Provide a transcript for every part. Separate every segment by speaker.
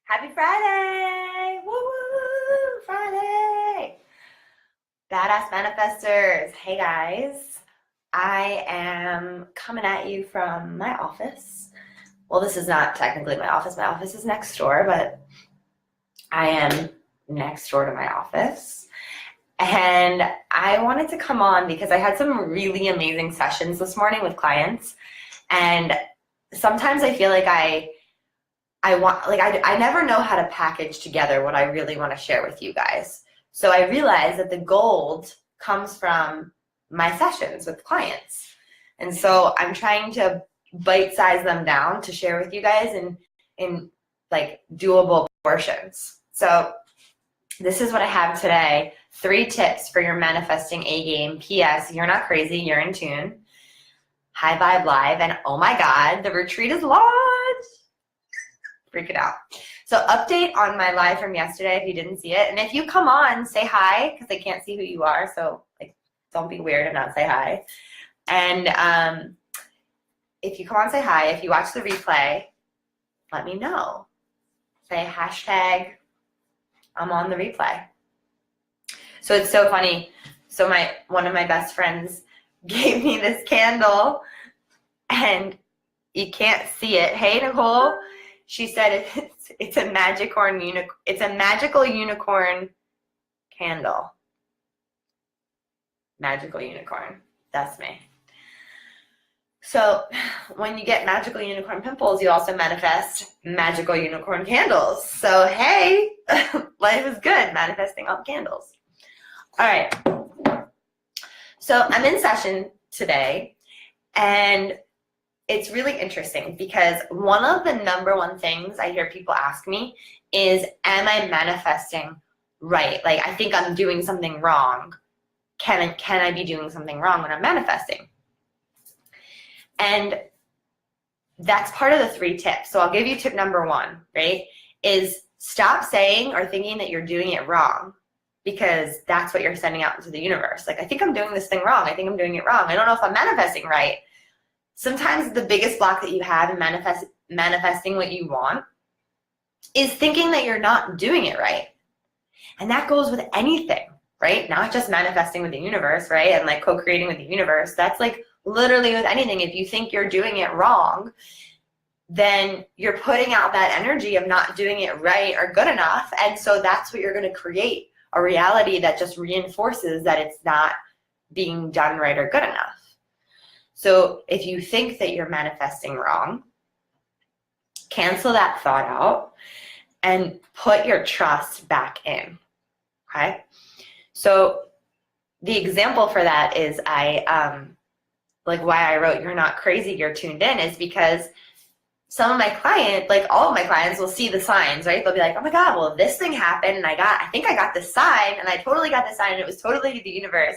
Speaker 1: Happy Friday! Woo woo! Friday! Badass manifestors. Hey guys. I am coming at you from my office. Well, this is not technically my office. My office is next door, but I am next door to my office. And I wanted to come on because I had some really amazing sessions this morning with clients. And sometimes I feel like I never know how to package together what I really want to share with you guys. So I realized that the gold comes from my sessions with clients. And so I'm trying to bite-size them down to share with you guys in like doable portions. So this is what I have today. 3 tips for your manifesting A game. P.S. You're not crazy, you're in tune. High Vibe Live, and oh my God, the retreat is launched. Freak it out. So update on my live from yesterday if you didn't see it. And if you come on, say hi, because I can't see who you are. So like, don't be weird and not say hi. And if you come on, say hi. If you watch the replay, let me know. Say hashtag I'm on the replay. So it's so funny. So one of my best friends gave me this candle, and you can't see it. Hey, Nicole. She said it's a magical unicorn candle. Magical unicorn. That's me. So when you get magical unicorn pimples, you also manifest magical unicorn candles. So hey, life is good, manifesting all candles. All right. So I'm in session today, and it's really interesting because one of the number one things I hear people ask me is, am I manifesting right? Like, I think I'm doing something wrong. Can I be doing something wrong when I'm manifesting? And that's part of the 3 tips. So I'll give you tip number 1, right? Is stop saying or thinking that you're doing it wrong, because that's what you're sending out into the universe. Like, I think I'm doing this thing wrong. I think I'm doing it wrong. I don't know if I'm manifesting right. Sometimes the biggest block that you have in manifesting what you want is thinking that you're not doing it right. And that goes with anything, right? Not just manifesting with the universe, right? And like co-creating with the universe. That's like literally with anything. If you think you're doing it wrong, then you're putting out that energy of not doing it right or good enough. And so that's what you're going to create, a reality that just reinforces that it's not being done right or good enough. So if you think that you're manifesting wrong, cancel that thought out and put your trust back in, okay? So the example for that is like why I wrote You're Not Crazy, You're Tuned In, is because some of my clients, like all of my clients, will see the signs, right? They'll be like, oh my God, well, this thing happened, and I think I got this sign, and I totally got this sign, and it was totally the universe.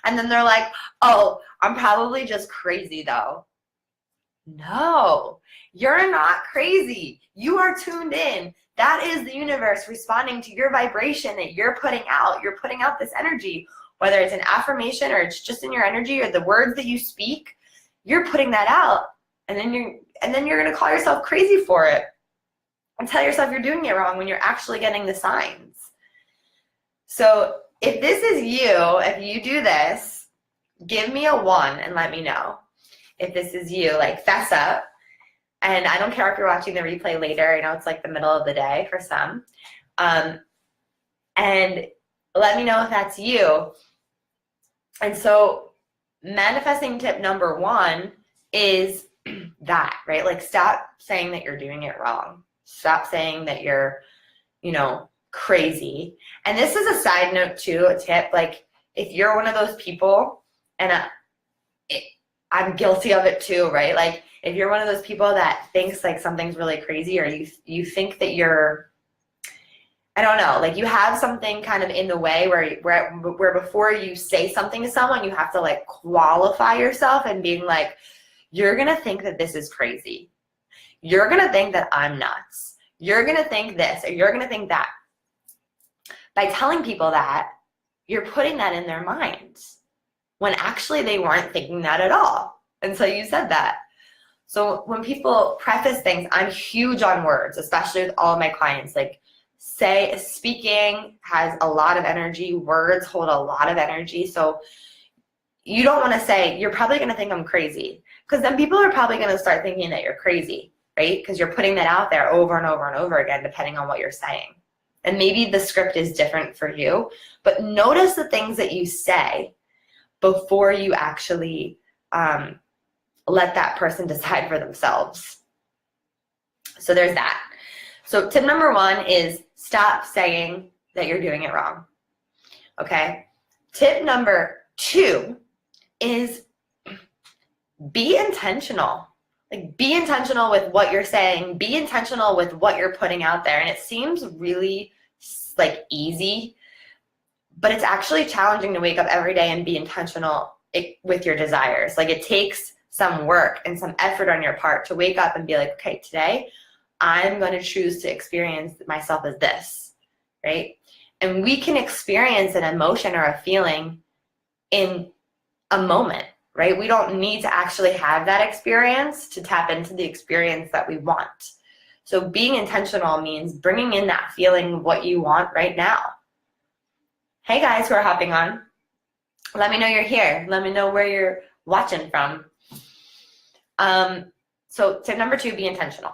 Speaker 1: And then they're like, oh, I'm probably just crazy though. No, you're not crazy. You are tuned in. That is the universe responding to your vibration that you're putting out. You're putting out this energy, whether it's an affirmation or it's just in your energy or the words that you speak, you're putting that out. And then you're going to call yourself crazy for it and tell yourself you're doing it wrong when you're actually getting the signs. So if this is you, if you do this, give me a 1 and let me know. If this is you, like, fess up. And I don't care if you're watching the replay later. I know it's like the middle of the day for some. And let me know if that's you. And so manifesting tip number 1 is that, right? Like, stop saying that you're doing it wrong. Stop saying that you're, crazy. And this is a side note too, a tip. Like, if you're one of those people, and I'm guilty of it too, right? Like, if you're one of those people that thinks like something's really crazy, or you think that you're, I don't know, like you have something kind of in the way where before you say something to someone, you have to like qualify yourself and being like, you're going to think that this is crazy. You're going to think that I'm nuts. You're going to think this, or you're going to think that. By telling people that, you're putting that in their minds when actually they weren't thinking that at all until you said that. So when people preface things, I'm huge on words, especially with all of my clients. Like, speaking has a lot of energy. Words hold a lot of energy. So you don't want to say, you're probably going to think I'm crazy, because then people are probably going to start thinking that you're crazy, right? Because you're putting that out there over and over and over again, depending on what you're saying. And maybe the script is different for you, but notice the things that you say before you actually let that person decide for themselves. So there's that. So tip number 1 is stop saying that you're doing it wrong. Okay? Tip number 2 is be intentional. Like, be intentional with what you're saying. Be intentional with what you're putting out there. And it seems really like easy, but it's actually challenging to wake up every day and be intentional with your desires. Like, it takes some work and some effort on your part to wake up and be like, okay, today I'm going to choose to experience myself as this, right? And we can experience an emotion or a feeling in a moment, right? We don't need to actually have that experience to tap into the experience that we want. So being intentional means bringing in that feeling of what you want right now. Hey guys who are hopping on, let me know you're here. Let me know where you're watching from. So tip number 2, be intentional.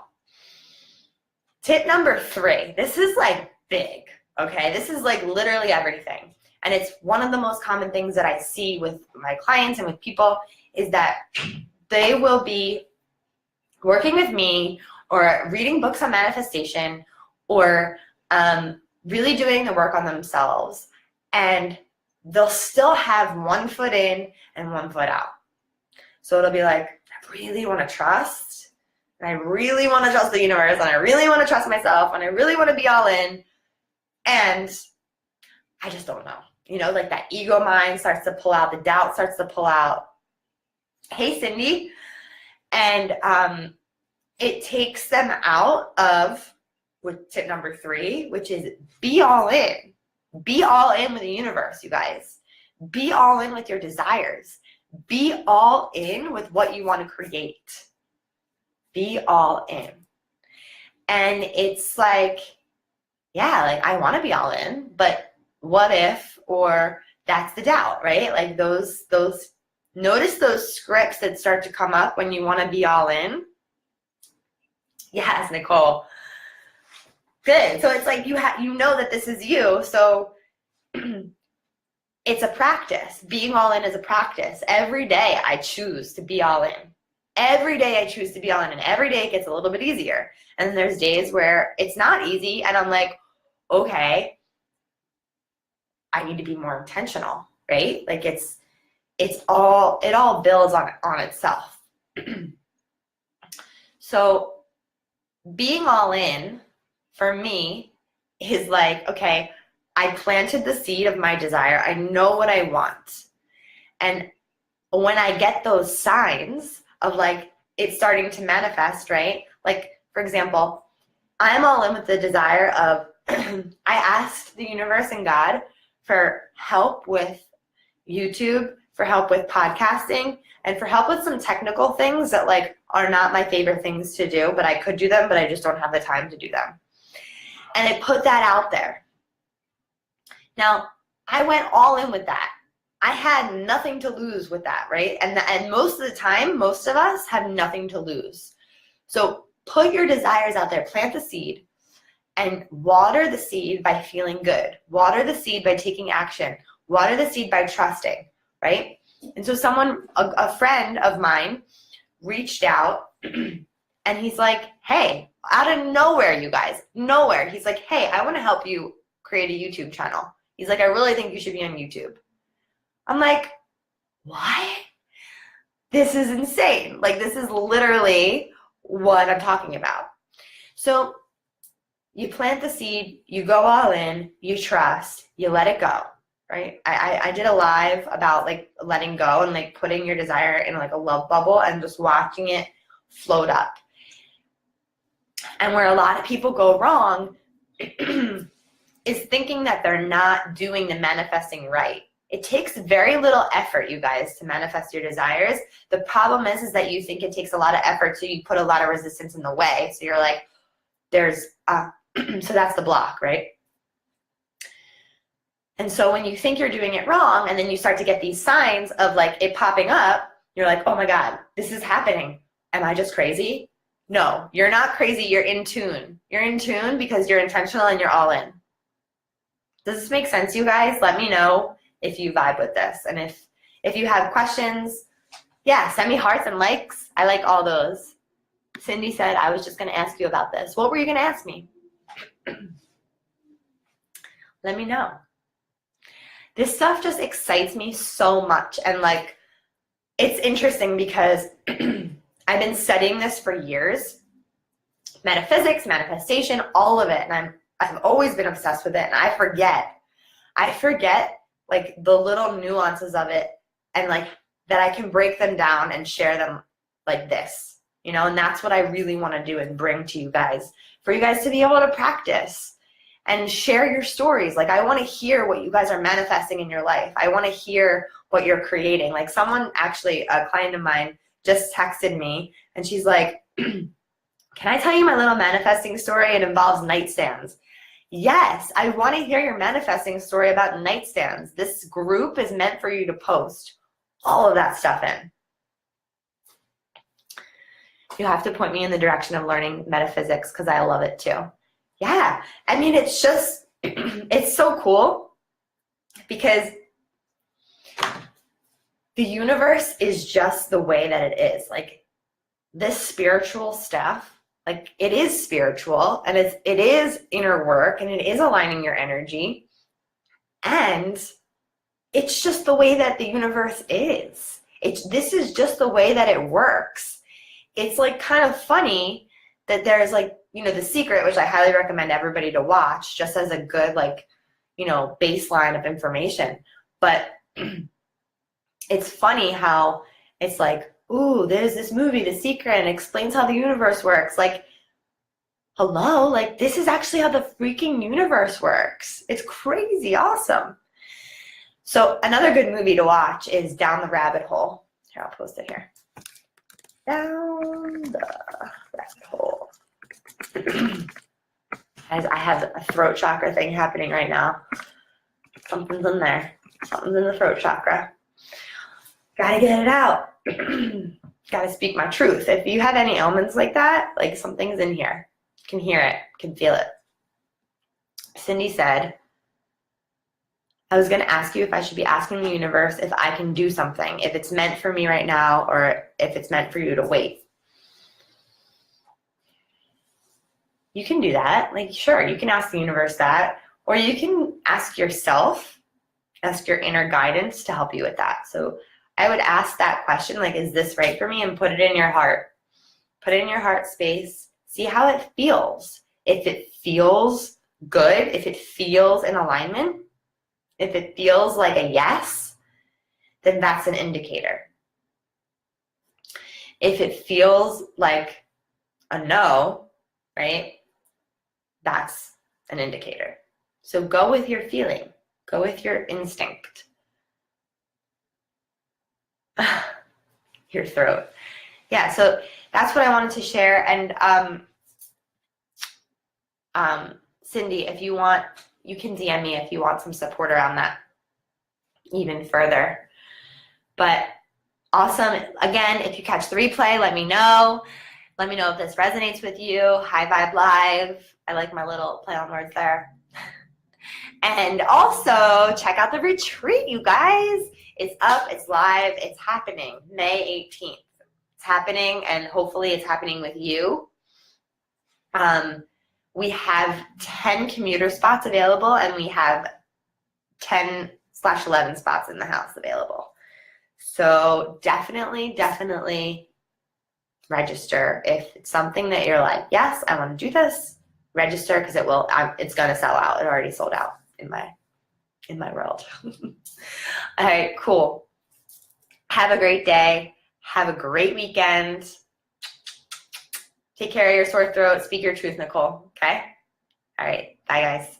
Speaker 1: Tip number 3, this is like big, okay? This is like literally everything. And it's one of the most common things that I see with my clients and with people is that they will be working with me or reading books on manifestation or really doing the work on themselves, and they'll still have one foot in and one foot out. So it'll be like, I really want to trust, and I really want to trust the universe, and I really want to trust myself, and I really want to be all in, and I just don't know. You know, like that ego mind starts to pull out, the doubt starts to pull out. Hey, Cindy. And it takes them out of with tip number 3, which is be all in. Be all in with the universe, you guys. Be all in with your desires. Be all in with what you want to create. Be all in. And it's like, yeah, like I want to be all in, but what if, or that's the doubt, right? Like those notice those scripts that start to come up when you want to be all in. Yes, Nicole. Good. So it's like you know that this is you. So it's a practice. Being all in is a practice. Every day I choose to be all in. Every day I choose to be all in, and every day it gets a little bit easier. And then there's days where it's not easy, and I'm like, okay, I need to be more intentional, right? Like it all builds on itself. So being all in for me is like, okay, I planted the seed of my desire. I know what I want. And when I get those signs of like it starting to manifest, right? Like, for example, I'm all in with the desire of, I asked the universe and God for help with YouTube, for help with podcasting, and for help with some technical things that like are not my favorite things to do, but I could do them, but I just don't have the time to do them. And I put that out there. Now, I went all in with that. I had nothing to lose with that, right? And most of the time, most of us have nothing to lose. So put your desires out there, plant the seed, and water the seed by feeling good. Water the seed by taking action. Water the seed by trusting, right? And so a friend of mine reached out and he's like, hey, out of nowhere, you guys, nowhere. He's like, hey, I want to help you create a YouTube channel. He's like, I really think you should be on YouTube. I'm like, what? This is insane. Like, this is literally what I'm talking about. So you plant the seed, you go all in, you trust, you let it go, right? I did a live about like letting go and like putting your desire in like a love bubble and just watching it float up. And where a lot of people go wrong is thinking that they're not doing the manifesting right. It takes very little effort, you guys, to manifest your desires. The problem is that you think it takes a lot of effort, so you put a lot of resistance in the way. So you're like, so that's the block, right? And so when you think you're doing it wrong, and then you start to get these signs of like it popping up, you're like, oh my God, this is happening. Am I just crazy? No, you're not crazy. You're in tune. You're in tune because you're intentional and you're all in. Does this make sense, you guys? Let me know if you vibe with this. And if you have questions, yeah, send me hearts and likes. I like all those. Cindy said, I was just going to ask you about this. What were you going to ask me? Let me know. This stuff just excites me so much. And like, it's interesting because I've been studying this for years. Metaphysics, manifestation, all of it. And I've always been obsessed with it. And I forget like the little nuances of it, and like that I can break them down and share them like this, you know, and that's what I really want to do and bring to you guys, for you guys to be able to practice and share your stories. Like, I want to hear what you guys are manifesting in your life. I want to hear what you're creating. Like, someone, actually, a client of mine just texted me and she's like, can I tell you my little manifesting story? It involves nightstands. Yes, I want to hear your manifesting story about nightstands. This group is meant for you to post all of that stuff in. You have to point me in the direction of learning metaphysics because I love it too. Yeah, I mean, it's just, it's so cool because the universe is just the way that it is. Like, this spiritual stuff, like, it is spiritual, and it is inner work, and it is aligning your energy, and it's just the way that the universe is. This is just the way that it works. It's like kind of funny that there's like, you know, The Secret, which I highly recommend everybody to watch just as a good, like, you know, baseline of information. But it's funny how it's like, ooh, there's this movie, The Secret, and it explains how the universe works. Like, hello, like, this is actually how the freaking universe works. It's crazy awesome. So another good movie to watch is Down the Rabbit Hole. Here, I'll post it here. Down the Rabbit Hole. As I have a throat chakra thing happening right now. Something's in there. Something's in the throat chakra. Gotta get it out. Gotta speak my truth. If you have any ailments like that, like, something's in here. Can hear it, can feel it. Cindy said, I was going to ask you if I should be asking the universe if I can do something, if it's meant for me right now, or if it's meant for you to wait. You can do that. Like, sure, you can ask the universe that, or you can ask yourself, ask your inner guidance to help you with that. So I would ask that question, like, is this right for me? And put it in your heart. Put it in your heart space. See how it feels. If it feels good, if it feels in alignment, if it feels like a yes, then that's an indicator. If it feels like a no, right, that's an indicator. So go with your feeling. Go with your instinct. Your throat. Yeah, so that's what I wanted to share. And Cindy, if you want, you can DM me if you want some support around that even further. But awesome. Again, if you catch the replay, let me know. Let me know if this resonates with you. High Vibe Live. I like my little play on words there. And also, check out the retreat, you guys. It's up, it's live, it's happening May 18th. It's happening, and hopefully it's happening with you. We have 10 commuter spots available, and we have 10/11 spots in the house available. So definitely register. If it's something that you're like, yes, I want to do this, register, because it's going to sell out. It already sold out in my world. All right, cool. Have a great day. Have a great weekend. Take care of your sore throat. Speak your truth, Nicole. Okay? All right. Bye, guys.